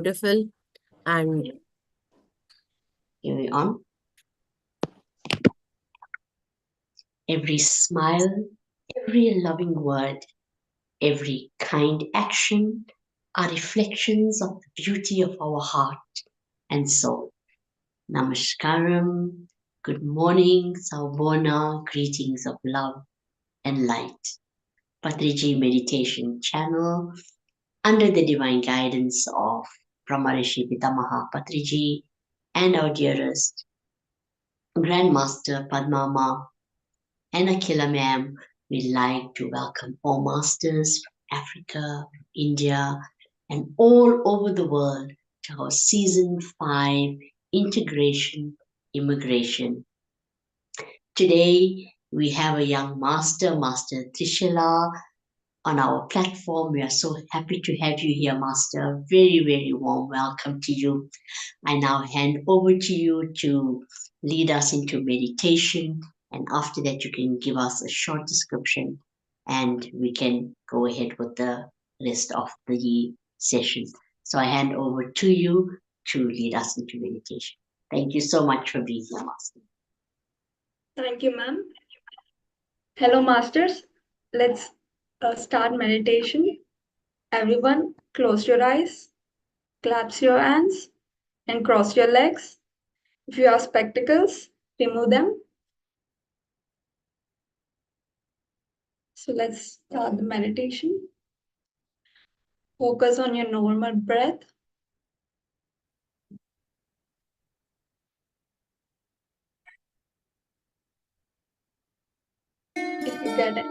Beautiful and Carry on. Every smile, every loving word, every kind action are reflections of the beauty of our heart and soul. Namaskaram, good morning, Sawubona, greetings of love and light. Patriji Meditation Channel under the divine guidance of Brahmarishi Pitamaha Patriji and our dearest Grandmaster Padmama and Akila ma'am. We'd like to welcome all masters from Africa, India, and all over the world to our season 5 integration immigration. Today we have a young master, Master Thrishala, on our platform. We are so happy to have you here, Master. Very, very warm welcome to you. I now hand over to you to lead us into meditation, and after that, you can give us a short description and we can go ahead with the rest of the session. So I hand over to you to lead us into meditation. Thank you so much for being here, Master. Thank you, ma'am. Hello, masters. Let's start meditation. Everyone, close your eyes, clasp your hands, and cross your legs. If you have spectacles, remove them. So let's start the meditation. Focus on your normal breath. If you get it.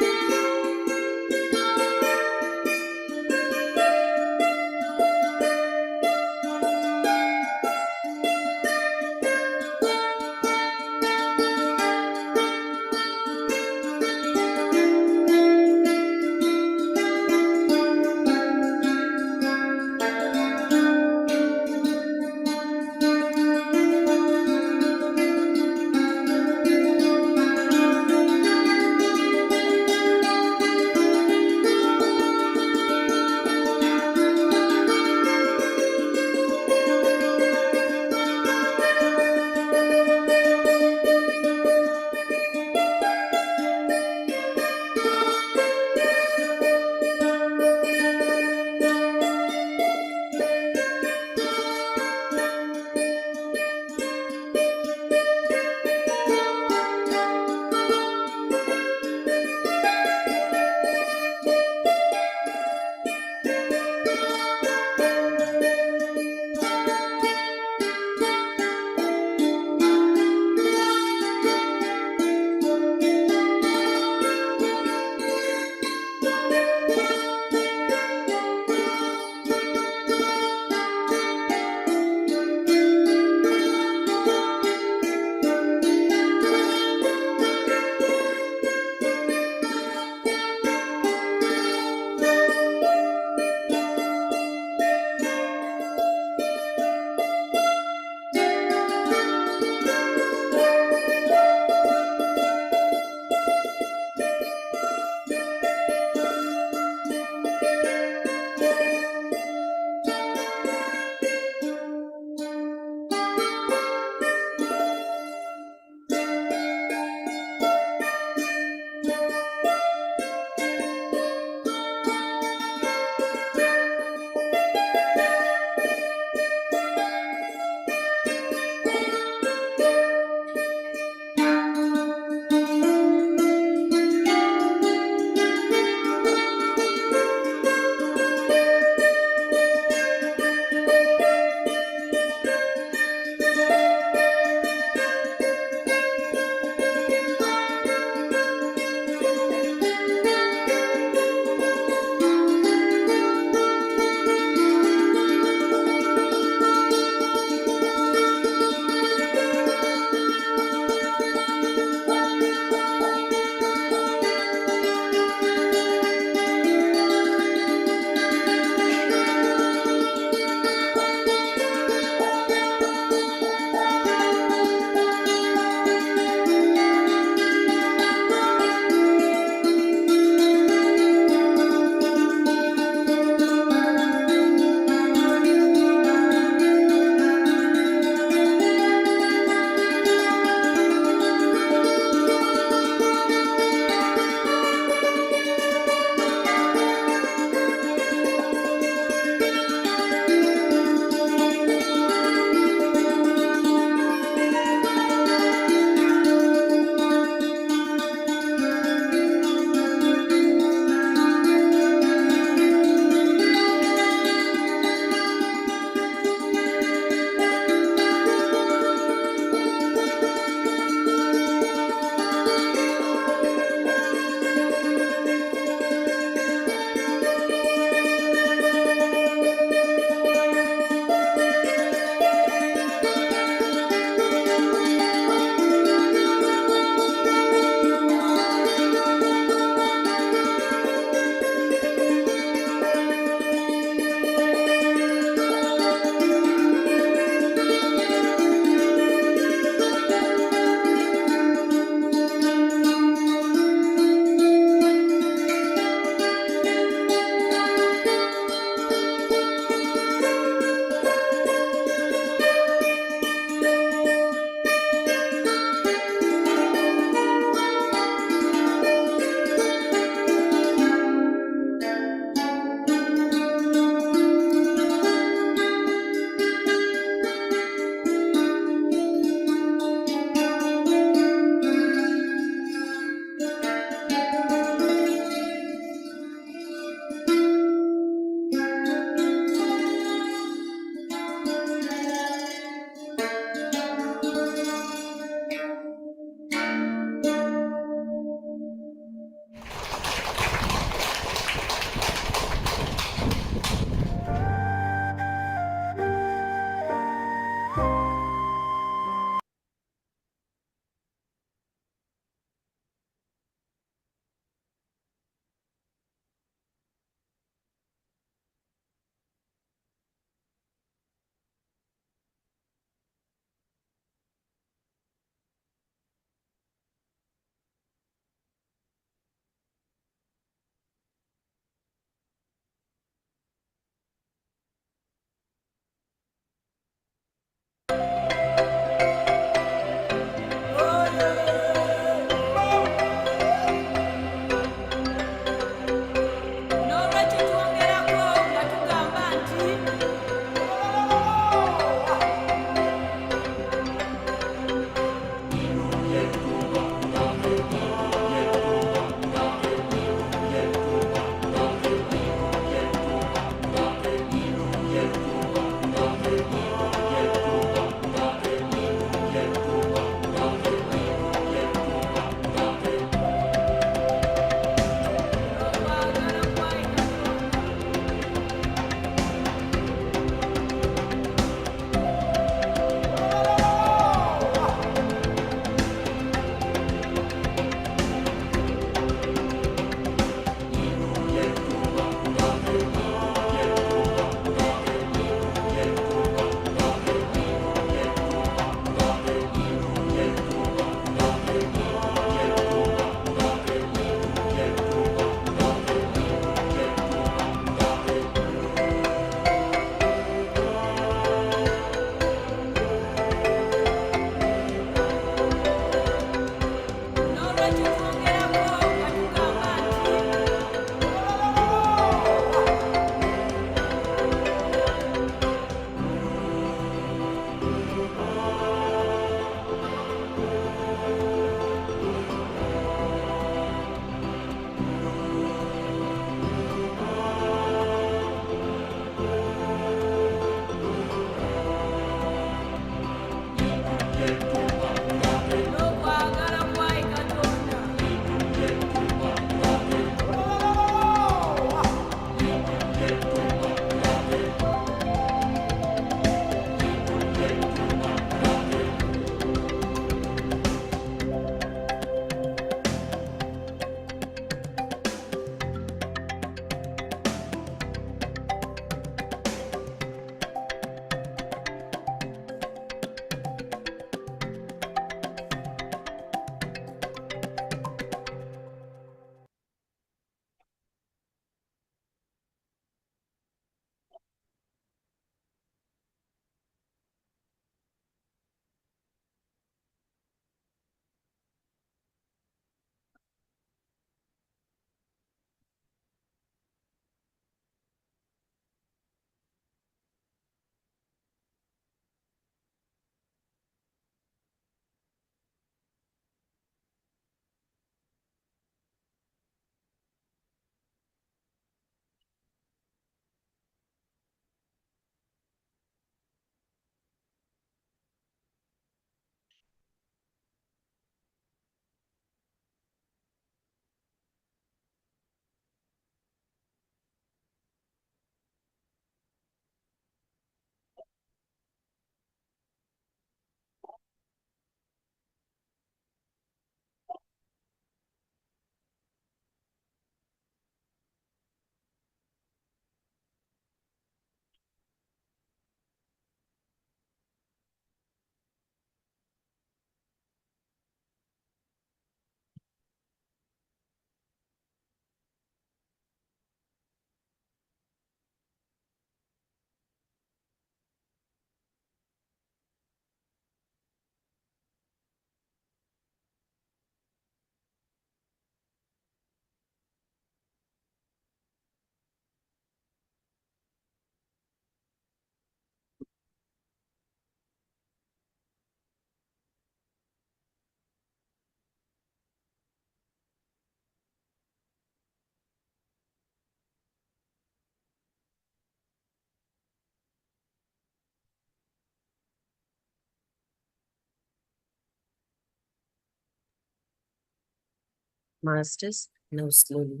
Masters, now slowly,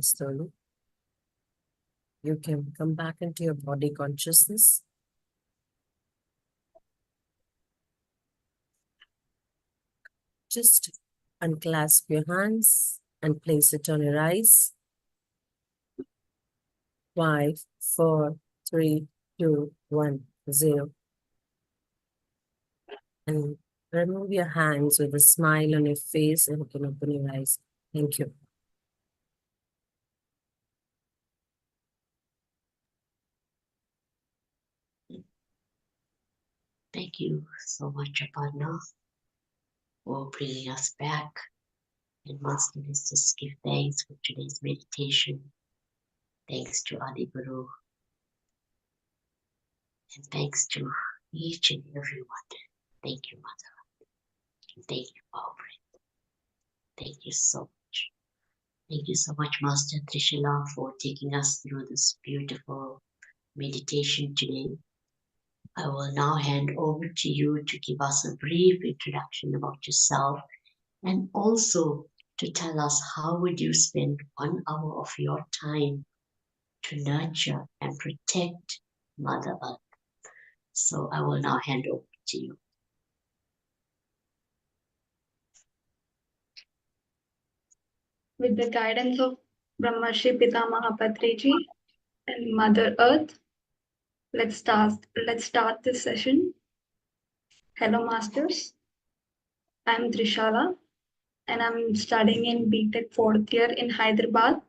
you can come back into your body consciousness. Just unclasp your hands and place it on your eyes. 5, 4, 3, 2, 1, 0. And remove your hands with a smile on your face and you can open your eyes. Thank you. Thank you so much, Aparna, for bringing us back. And Master, let's just give thanks for today's meditation. Thanks to Adi Guru, and thanks to each and everyone. Thank you, Mother. Thank you, Power. Thank you so much. Thank you so much, Master Thrishala, for taking us through this beautiful meditation today. I will now hand over to you to give us a brief introduction about yourself and also to tell us how would you spend 1 hour of your time to nurture and protect Mother Earth. So I will now hand over to you. With the guidance of Brahmarshi Pitamaha Patriji and Mother Earth, let's start this session. Hello, masters. I'm Thrishala, and I'm studying in BTech fourth year in Hyderabad.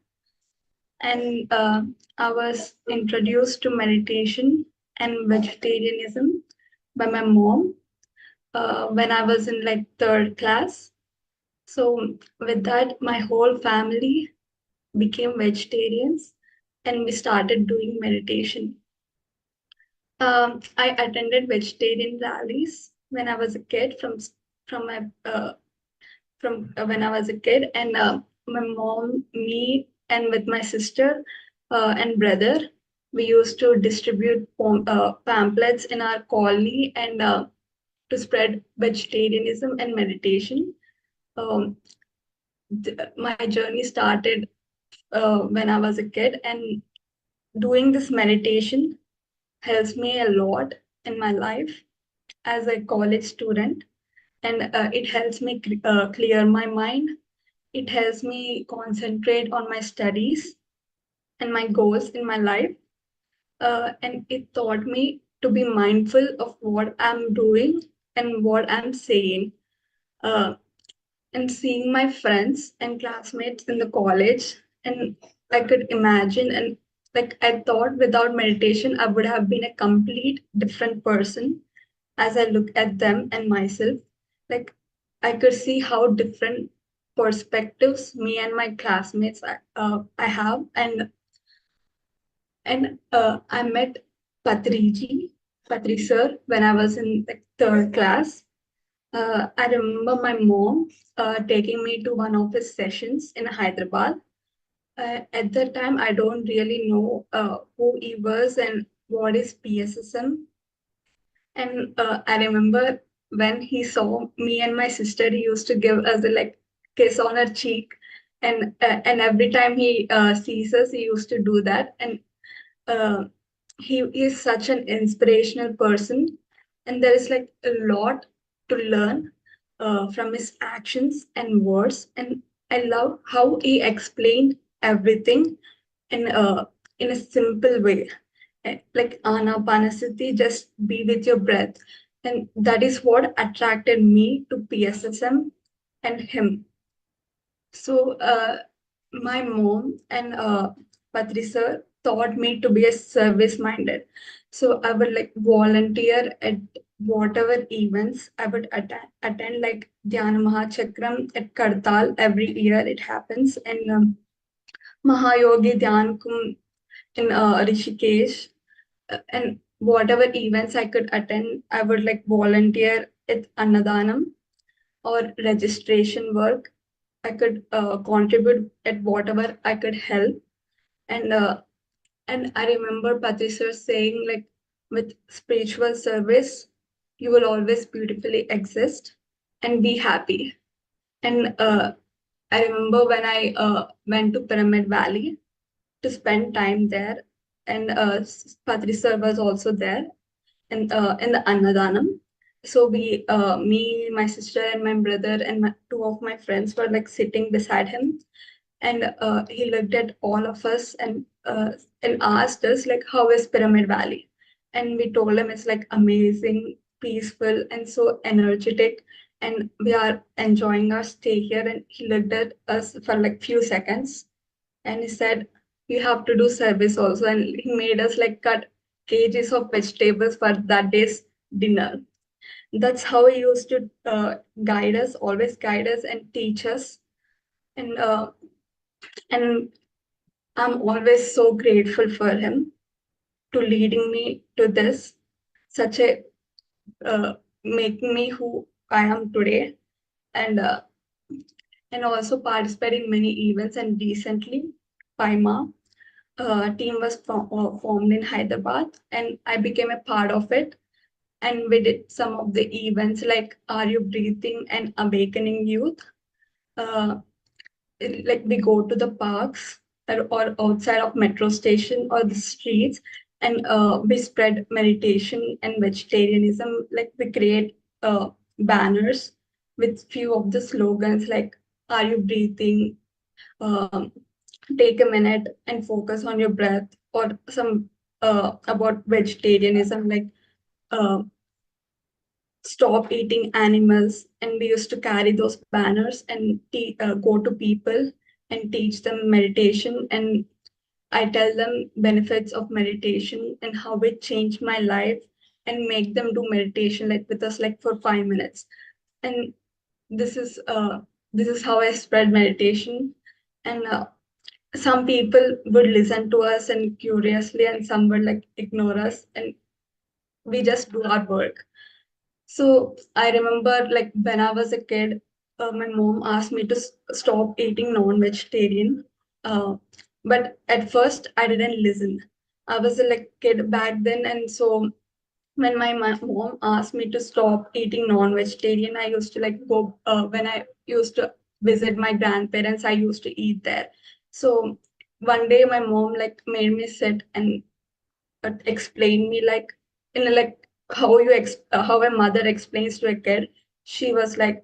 And I was introduced to meditation and vegetarianism by my mom when I was in like third class. So with that, my whole family became vegetarians, and we started doing meditation. I attended vegetarian rallies when I was a kid from my from when I was a kid, and my mom, me, and with my sister and brother, we used to distribute pamphlets in our colony and to spread vegetarianism and meditation. Um, my journey started when I was a kid, and doing this meditation helps me a lot in my life as a college student, and it helps me clear my mind. It helps me concentrate on my studies and my goals in my life. And it taught me to be mindful of what I'm doing and what I'm saying. Uh, and seeing my friends and classmates in the college, and I could imagine, and like I thought without meditation, I would have been a complete different person as I look at them and myself. Like I could see how different perspectives me and my classmates I have, and I met Patriji, Patri sir, when I was in like third class. I remember my mom taking me to one of his sessions in Hyderabad. At that time, I don't really know who he was and what is PSSM. And I remember when he saw me and my sister, he used to give us a like kiss on her cheek, and every time he sees us, he used to do that. And uh, he is such an inspirational person, and there is like a lot to learn from his actions and words. And I love how he explained everything in in a simple way. Like anapanasati, just be with your breath. And that is what attracted me to PSSM and him. So my mom and Patri sir taught me to be a service minded. So I would like volunteer at whatever events I would attend like Dhyana Mahachakram at Kartal every year it happens, and Mahayogi Dhyan Kum in Rishikesh, and whatever events I could attend, I would like volunteer at Annadanam or registration work. I could contribute at whatever I could help. And I remember Patricia saying like with spiritual service, you will always beautifully exist and be happy. And I remember when I went to Pyramid Valley to spend time there, and Patri sir was also there in the Annadanam. So me, my sister, and my brother, and two of my friends were like sitting beside him, and he looked at all of us and asked us like, "How is Pyramid Valley?" And we told him it's like amazing, peaceful, and so energetic, and we are enjoying our stay here. And he looked at us for like few seconds, and he said, "You have to do service also," and he made us like cut kgs of vegetables for that day's dinner. That's how he used to guide us, always guide us and teach us. And uh, and I'm always so grateful for him to leading me to this, such a uh, making me who I am today, and uh, and also participate in many events. And recently, Paima team was formed in Hyderabad, and I became a part of it. And we did some of the events like Are You Breathing and Awakening Youth. Uh, like we go to the parks or outside of metro station or the streets, and we spread meditation and vegetarianism. Like we create banners with few of the slogans like Are You Breathing, um, take a minute and focus on your breath, or some about vegetarianism like uh, stop eating animals. And we used to carry those banners and go to people and teach them meditation. And I tell them benefits of meditation and how it changed my life, and make them do meditation like with us like for 5 minutes. And this is uh, this is how I spread meditation. And some people would listen to us and curiously, and some would like ignore us, and we just do our work. So I remember like when I was a kid, my mom asked me to stop eating non-vegetarian. Uh, but at first I didn't listen. I was a like kid back then, and so when my mom asked me to stop eating non-vegetarian, I used to like go when I used to visit my grandparents, I used to eat there. So one day my mom like made me sit and explain me like in a, like how how a mother explains to a kid. She was like,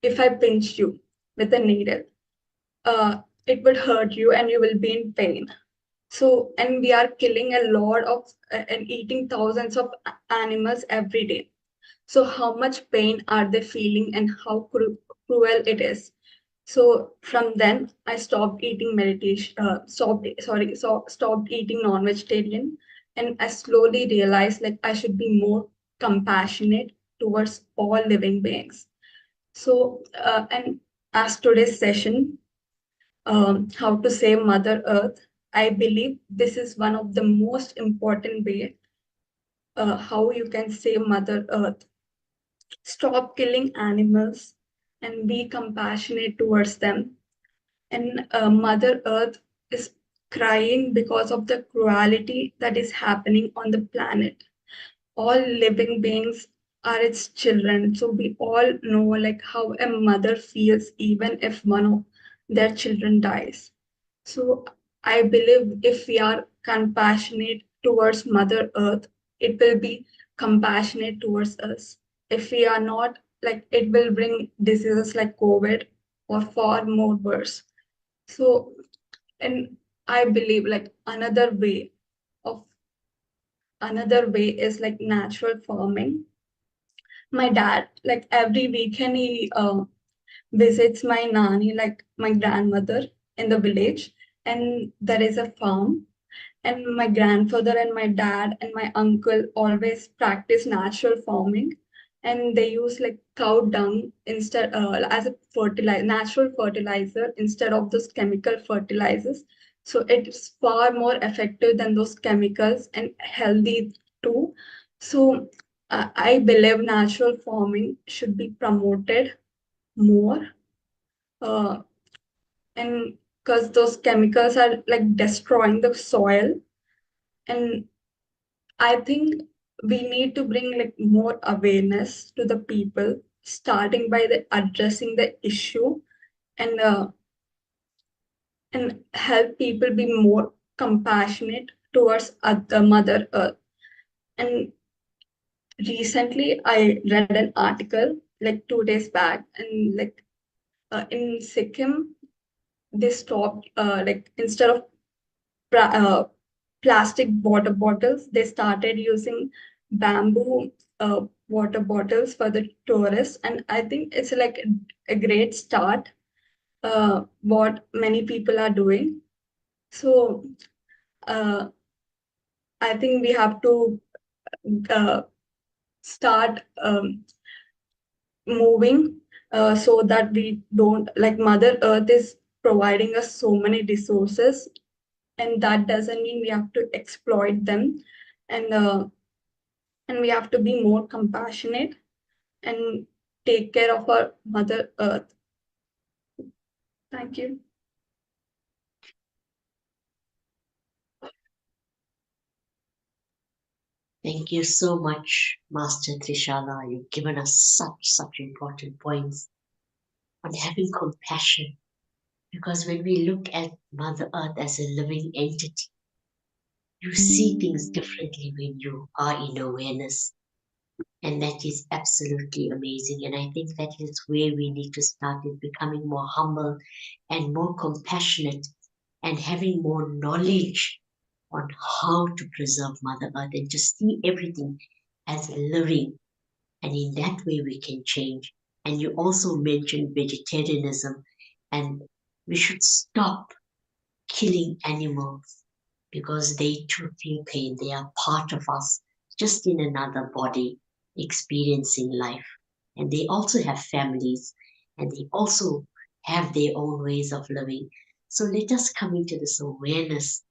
if I pinch you with a needle, it would hurt you and you will be in pain. So, and we are killing a lot of and eating thousands of animals every day. So how much pain are they feeling, and how cruel it is? So from then I stopped eating meditation, stopped eating non-vegetarian, and I slowly realized like I should be more compassionate towards all living beings. So and as today's session, how to save Mother Earth, I believe this is one of the most important way how you can save Mother Earth. Stop killing animals and be compassionate towards them. And Mother Earth is crying because of the cruelty that is happening on the planet. All living beings are its children. So we all know like how a mother feels even if one of their children dies. So I believe if we are compassionate towards Mother Earth, it will be compassionate towards us. If we are not, like it will bring diseases like COVID or far more worse. So, and I believe like of another way is like natural farming. My dad, like every weekend, he visits my nani, like my grandmother in the village, and there is a farm. And my grandfather and my dad and my uncle always practice natural farming, and they use like cow dung instead as a fertilizer, natural fertilizer instead of those chemical fertilizers. So it's far more effective than those chemicals and healthy too. So I believe natural farming should be promoted more, uh, and because those chemicals are like destroying the soil. And I think we need to bring like more awareness to the people, starting by the addressing the issue, and help people be more compassionate towards the Mother Earth. And recently, I read an article like 2 days back, and like in Sikkim, they stopped like instead of pra- uh, plastic water bottles, they started using bamboo water bottles for the tourists, and I think it's like a great start. What many people are doing. So uh, I think we have to uh, start moving so that we don't like Mother Earth is providing us so many resources, and that doesn't mean we have to exploit them, and uh, and we have to be more compassionate and take care of our Mother Earth. Thank you. Thank you so much, Master Thrishala. You've given us such important points on having compassion. Because when we look at Mother Earth as a living entity, you see things differently when you are in awareness. And that is absolutely amazing. And I think that is where we need to start with becoming more humble and more compassionate and having more knowledge on how to preserve Mother Earth and to see everything as living. And in that way, we can change. And you also mentioned vegetarianism, and we should stop killing animals because they too feel pain. They are part of us, just in another body, experiencing life. And they also have families, and they also have their own ways of living. So let us come into this awareness,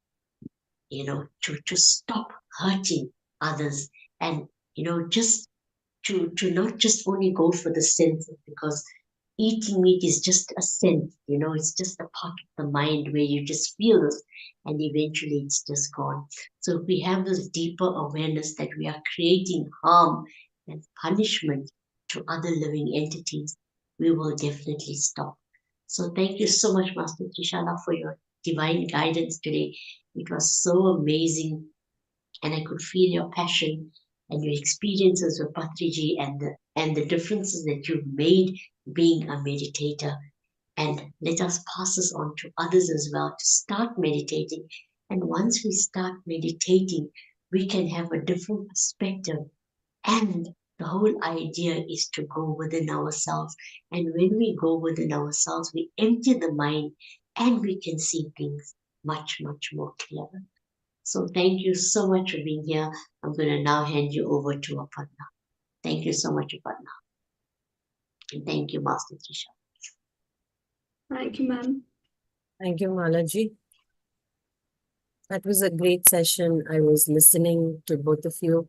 to stop hurting others and, just to not just only go for the senses, because eating meat is just a sense, it's just a part of the mind where you just feel this and eventually it's just gone. So if we have this deeper awareness that we are creating harm and punishment to other living entities, we will definitely stop. So thank you so much, Master Trishala, for your divine guidance today. It was so amazing, and I could feel your passion and your experiences with Patriji and the differences that you've made being a meditator. And let us pass this on to others as well to start meditating. And once we start meditating, we can have a different perspective. And the whole idea is to go within ourselves. And when we go within ourselves, we empty the mind and we can see things much more clearer. So thank you so much for being here. I'm going to now hand you over to Aparna. Thank you so much, Aparna. And thank you, Master Trisha. Thank you, ma'am. Thank you, Malaji. That was a great session. I was listening to both of you,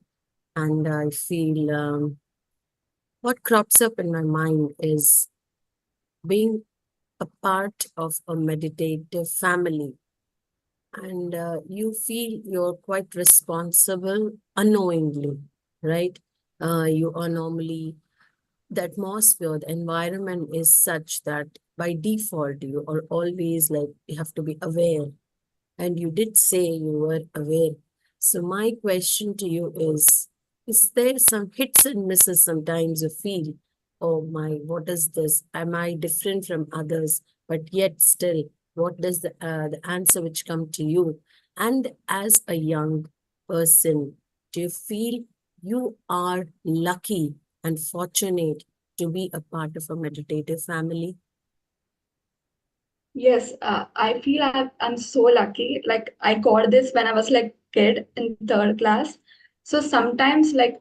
and I feel what crops up in my mind is being a part of a meditative family. And you feel you're quite responsible unknowingly, right? You are normally, the atmosphere, the environment is such that by default, you are always like, you have to be aware. And you did say you were aware. So my question to you is there some hits and misses sometimes you feel, oh my, what is this? Am I different from others? But yet still, what does the answer which come to you? And as a young person, do you feel you are lucky and fortunate to be a part of a meditative family? Yes, I feel I'm so lucky. Like I got this when I was like kid in third class. So sometimes like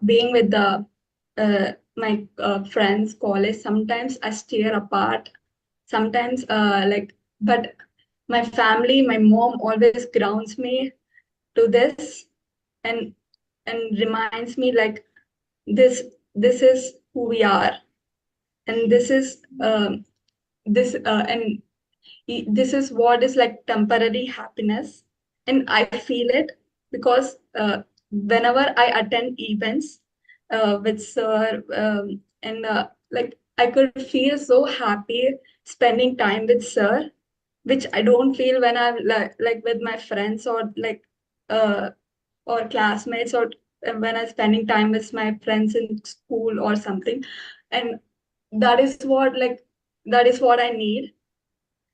being with the my friends, college, sometimes I steer apart. Sometimes but my family, my mom always grounds me to this, and reminds me like this is who we are, and this is this and this is what is like temporary happiness, and I feel it because whenever I attend events with sir, and like I could feel so happy spending time with sir, which I don't feel when I'm like with my friends uh or classmates or when I'm spending time with my friends in school or something. And that is what I need.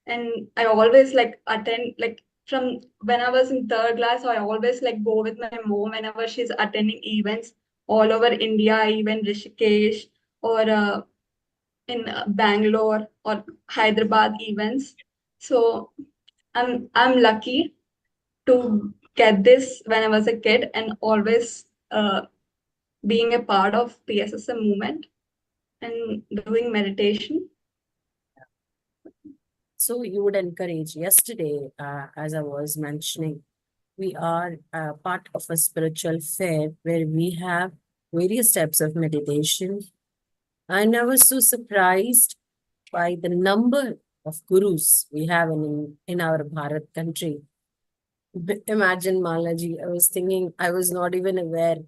And I always like attend like from when I was in third class, I always like go with my mom whenever she's attending events all over India, even Rishikesh or in Bangalore or Hyderabad events. So I'm lucky to get this when I was a kid and always being a part of PSSM movement and doing meditation. So you would encourage yesterday, as I was mentioning, we are part of a spiritual fair where we have various types of meditation. And I was so surprised by the number of gurus we have in our Bharat country. Imagine Malaji, I was thinking, I was not even aware.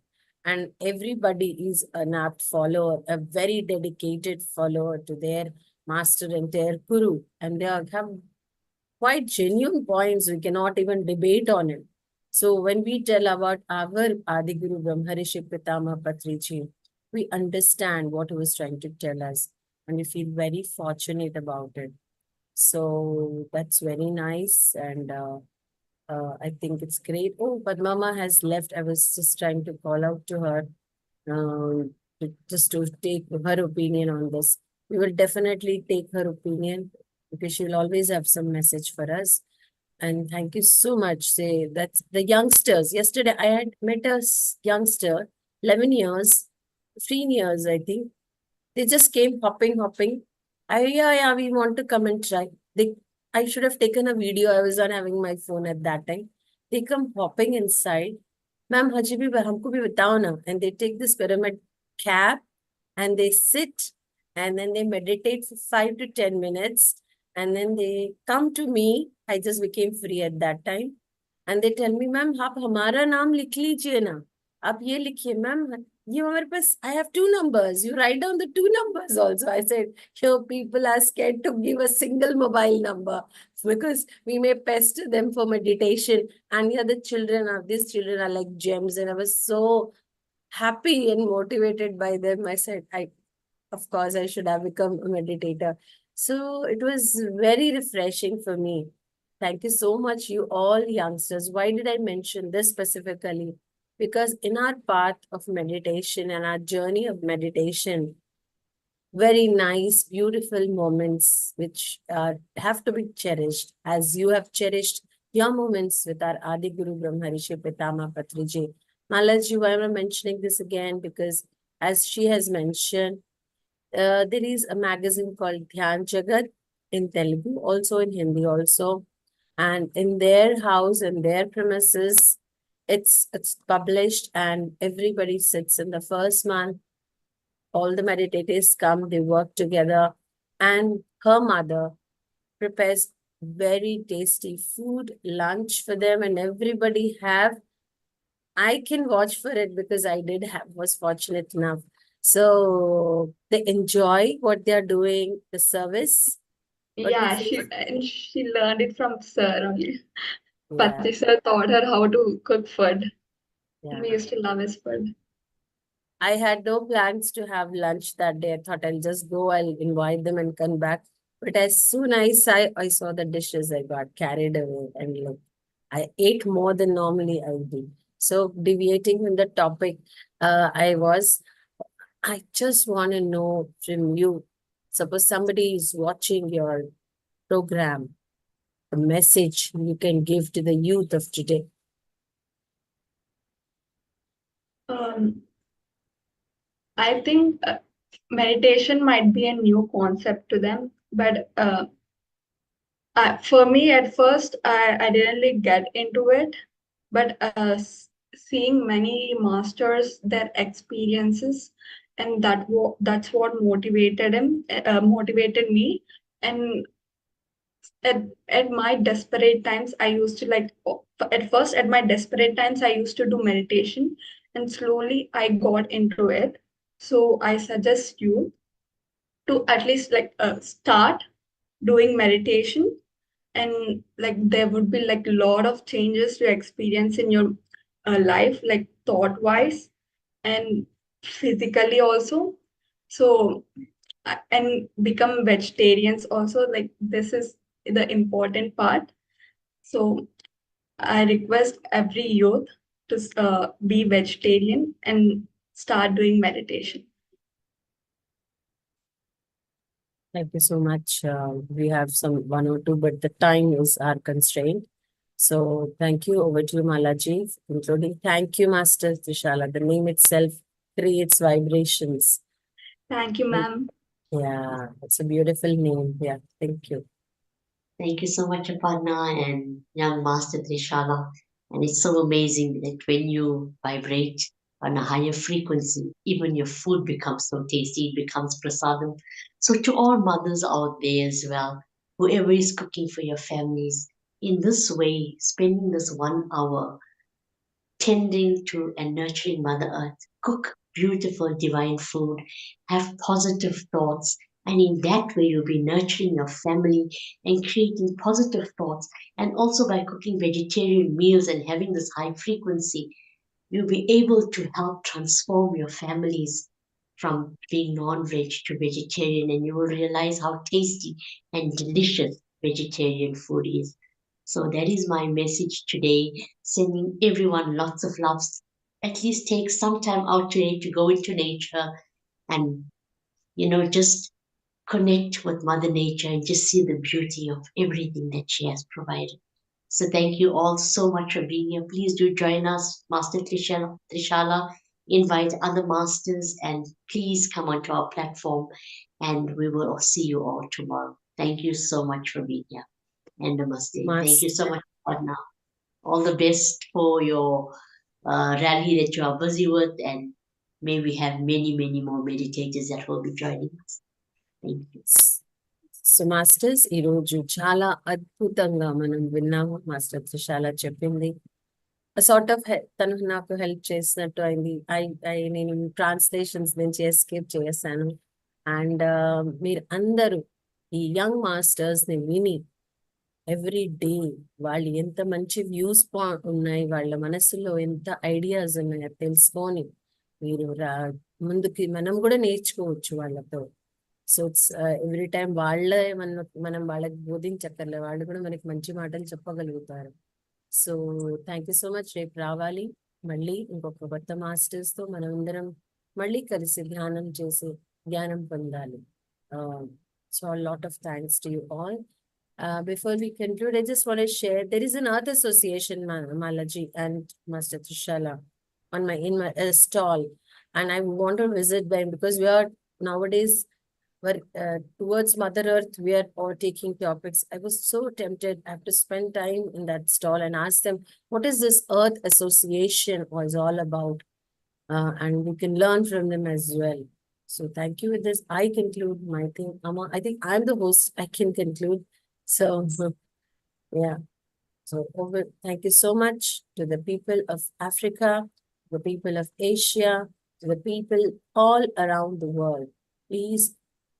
And everybody is an apt follower, a very dedicated follower to their master and their guru. And they have quite genuine points. We cannot even debate on it. So when we tell about our Adiguru Brahmarishi Pitama Patriji, we understand what he was trying to tell us. And we feel very fortunate about it. So that's very nice. And I think it's great. Oh, but Mama has left. I was just trying to call out to her just to take her opinion on this. We will definitely take her opinion because she will always have some message for us. And thank you so much. Say that's the youngsters. Yesterday I had met a youngster, 11 years, 15 years, I think. They just came hopping. Yeah, we want to come and try. I should have taken a video. I was not having my phone at that time. They come hopping inside. Ma'am, Haji bhi, humko bhi batao na. And they take this pyramid cap and they sit and then they meditate for 5 to 10 minutes. And then they come to me. I just became free at that time. And they tell me, ma'am, आप हमारा नाम लिख लीजिए ना. आप ये लिखिए, ma'am. ये हमारे पास, I have two numbers. You write down the two numbers also. I said, here people are scared to give a single mobile number because we may pester them for meditation. And yeah, these children are like gems. And I was so happy and motivated by them. I said, of course, I should have become a meditator. So it was very refreshing for me. Thank you so much, you all youngsters. Why did I mention this specifically? Because in our path of meditation and our journey of meditation, very nice, beautiful moments which have to be cherished, as you have cherished your moments with our Adi Guru Brahmarishi Pitama Patriji. Malaji, why am I mentioning this again? Because as she has mentioned, there is a magazine called Dhyan Jagat in Telugu, also in Hindi also. And in their house, in their premises, it's published and everybody sits in the first month. All the meditators come, they work together, and her mother prepares very tasty food, lunch for them, and everybody have. I can watch for it because I did have was fortunate enough. So they enjoy what they are doing, the service. But the Yeah, face, she learned it from sir only. yeah, Patri sir taught her how to cook food. We yeah. used to love his food. I had no plans to have lunch that day. I thought I'll just go, I'll invite them and come back. But as soon as I saw the dishes, I got carried away and look, I ate more than normally I do. So deviating from the topic, I just want to know from you. Suppose somebody is watching your program, a message you can give to the youth of today. Um, I think meditation might be a new concept to them, but for me, at first, I didn't really get into it. But seeing many masters, their experiences, and that's what motivated me. And at my desperate times, I used to at first, at my desperate times, I used to do meditation, and slowly I got into it. So I suggest you. to at least start doing meditation, and like there would be like a lot of changes to experience in your life, like thought wise and physically also. So and become vegetarians also, like this is the important part. So I request every youth to be vegetarian and start doing meditation. Thank you so much. We have some one or two, but the time is our constraint. So thank you. Over to you, Malaji, including thank you, Master Thrishala. The name itself creates vibrations. Thank you, ma'am. Yeah, it's a beautiful name. Yeah, thank you. Thank you so much, Aparna and young Master Trishala. And it's so amazing that when you vibrate on a higher frequency, even your food becomes so tasty, it becomes prasadam. So, to all mothers out there as well, whoever is cooking for your families, in this way, spending this 1 hour tending to and nurturing Mother Earth, cook beautiful divine food, have positive thoughts, and in that way you'll be nurturing your family and creating positive thoughts. And also by cooking vegetarian meals and having this high frequency, you'll be able to help transform your families from being non-veg to vegetarian, and you will realize how tasty and delicious vegetarian food is. So that is my message today, sending everyone lots of loves. At least take some time out today to go into nature and just connect with Mother Nature and just see the beauty of everything that she has provided. So thank you all so much for being here. Please do join us, Master Trishala. Invite other masters and please come onto our platform and we will see you all tomorrow. Thank you so much for being here. And namaste. Thank you so Master, much, Padna. All the best for your rally that you are busy with, and may we have many, many more meditators that will be joining us. Thank you. So masters ఈరోజు చాలా అద్భుతంగా మనం విన్నాము. Master Trishala చెప్పింది sort of తను నాకు help చేసినట్టు అయింది. నేను ట్రాన్స్లేషన్స్ నుంచి ఎస్కేప్ చేశాను. అండ్ మీరు అందరూ ఈ యంగ్ మాస్టర్స్ ని విని ఎవ్రీ డే వాళ్ళు ఎంత మంచి వ్యూస్ ఉన్నాయి, వాళ్ళ మనసులో ఎంత ఐడియాస్ ఉన్నాయో తెలుసుకొని మీరు ముందుకి మనం కూడా నేర్చుకోవచ్చు వాళ్ళతో. సో ఇట్స్ ఎవ్రీ టైం వాళ్ళే మనం వాళ్ళకి బోధించక్కర్లే, వాళ్ళు కూడా మనకి మంచి మాటలు చెప్పగలుగుతారు. So thank you so much. రేపు రావాలి మళ్ళీ ఇంకొక కొత్త మాస్టర్స్ తో మనం అందరం మళ్ళీ కలిసి ధ్యానం చేసి జ్ఞానం పొందాలి. So lot of thanks to you all. Before we conclude, I just want to share there is an art association, Malaji and Master Thrishala, in my stall, and I want to visit them because we are nowadays towards Mother Earth. We are all taking topics. I was so tempted. I have to spend time in that stall and ask them what is this Earth Association was all about, and we can learn from them as well. So thank you. With this, I conclude my thing. I think I'm the host. I can conclude. So, yeah. So, thank you so much to the people of Africa, the people of Asia, to the people all around the world. Please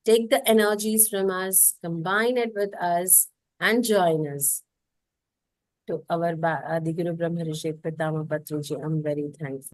take the energies from us, combine it with us, and join us. To our Adiguru Brahma Rishi Pitama Patruji, I'm very thankful.